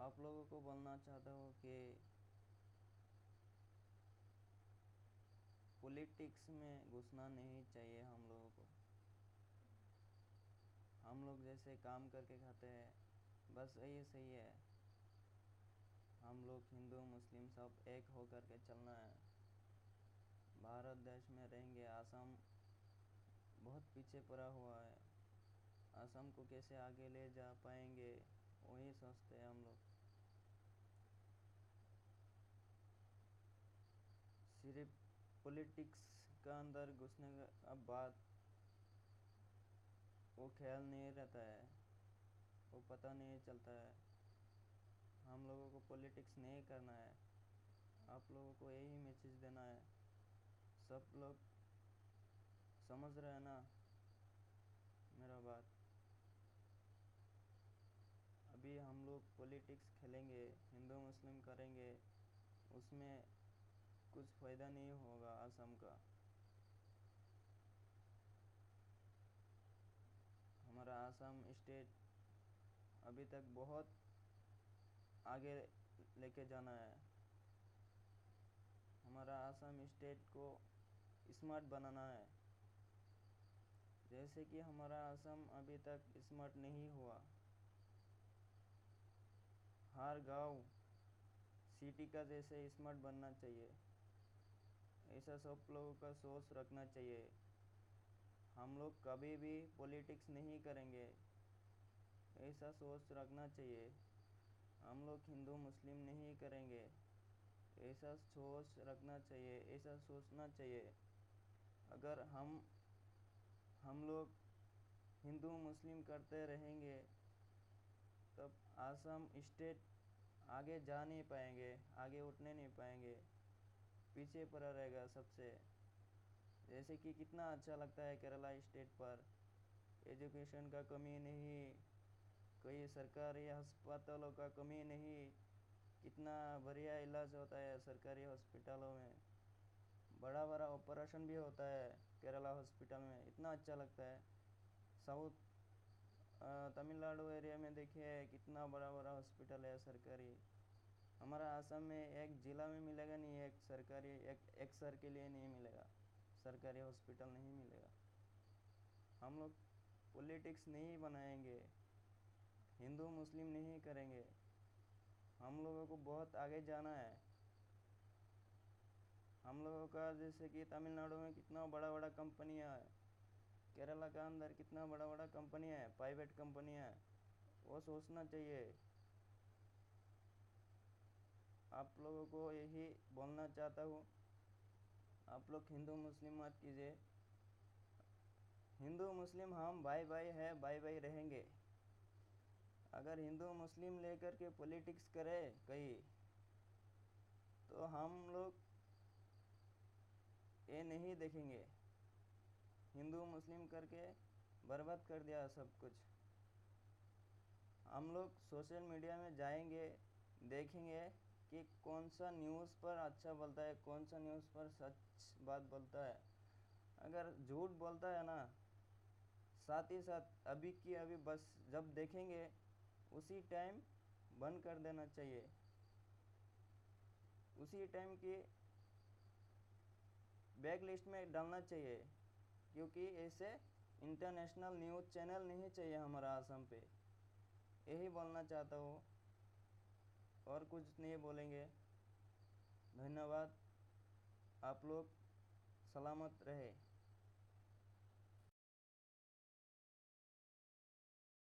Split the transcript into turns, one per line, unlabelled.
आप लोगों को बोलना चाहता हूँ कि पॉलिटिक्स में घुसना नहीं चाहिए हम लोगों को। हम लोग जैसे काम करके खाते हैं बस यही सही है। हम लोग हिंदू मुस्लिम सब एक हो कर के चलना है। भारत देश में रहेंगे। असम बहुत पीछे पड़ा हुआ है। असम को कैसे आगे ले जा पाएंगे वही सोचते हैं हम लोग। सिर्फ पॉलिटिक्स का अंदर घुसने का अब बात वो ख्याल नहीं रहता है, वो पता नहीं चलता है। हम लोगों को पॉलिटिक्स नहीं करना है। आप लोगों को यही मैसेज देना है। सब लोग समझ रहे हैं ना मेरा बात। अभी हम लोग पॉलिटिक्स खेलेंगे, हिंदू मुस्लिम करेंगे, उसमें कुछ फ़ायदा नहीं होगा असम का। हमारा असम स्टेट अभी तक बहुत आगे लेके जाना है। हमारा असम स्टेट को स्मार्ट बनाना है। जैसे कि हमारा असम अभी तक स्मार्ट नहीं हुआ। हर गांव सिटी का जैसे स्मार्ट बनना चाहिए, ऐसा सब लोगों का सोच रखना चाहिए। हम लोग कभी भी पॉलिटिक्स नहीं करेंगे, ऐसा सोच रखना चाहिए। हम लोग हिंदू मुस्लिम नहीं करेंगे, ऐसा सोच रखना चाहिए, ऐसा सोचना चाहिए। अगर हम लोग हिंदू मुस्लिम करते रहेंगे तब असम स्टेट आगे जा नहीं पाएंगे, आगे उठने नहीं पाएंगे, पीछे पड़ा रहेगा सबसे। जैसे कि कितना अच्छा लगता है केरला स्टेट पर, एजुकेशन का कमी नहीं, कई सरकारी अस्पतालों का कमी नहीं, कितना बढ़िया इलाज होता है सरकारी हॉस्पिटलों में, बड़ा बड़ा ऑपरेशन भी होता है केरला हॉस्पिटल में, इतना अच्छा लगता है। साउथ तमिलनाडु एरिया में देखिए कितना बड़ा बड़ा हॉस्पिटल है सरकारी। हमारा असम में एक ज़िला में मिलेगा नहीं, एक सरकारी एक सर के लिए नहीं मिलेगा, सरकारी हॉस्पिटल नहीं मिलेगा। हम लोग पॉलिटिक्स नहीं बनाएंगे, हिंदू मुस्लिम नहीं करेंगे। हम लोगों को बहुत आगे जाना है। हम लोगों का जैसे कि तमिलनाडु में कितना बड़ा बड़ा कंपनियां है, केरला का अंदर कितना बड़ा बड़ा कंपनियां है, प्राइवेट कंपनियां है, वो सोचना चाहिए। आप लोगों को यही बोलना चाहता हूँ, आप लोग हिंदू मुस्लिम मत कीजिए। हिंदू मुस्लिम हम भाई भाई है, भाई भाई रहेंगे। अगर हिंदू मुस्लिम लेकर के पॉलिटिक्स करे कहीं तो हम लोग ये नहीं देखेंगे। हिंदू मुस्लिम करके बर्बाद कर दिया सब कुछ। हम लोग सोशल मीडिया में जाएंगे, देखेंगे कि कौन सा न्यूज़ पर अच्छा बोलता है, कौन सा न्यूज़ पर सच बात बोलता है। अगर झूठ बोलता है ना, साथ ही साथ अभी की अभी बस जब देखेंगे उसी टाइम बंद कर देना चाहिए, उसी टाइम की बैक लिस्ट में डालना चाहिए। क्योंकि ऐसे इंटरनेशनल न्यूज़ चैनल नहीं चाहिए हमारा असम पे। यही बोलना चाहता हूँ, और कुछ नहीं बोलेंगे। धन्यवाद। आप लोग सलामत रहे।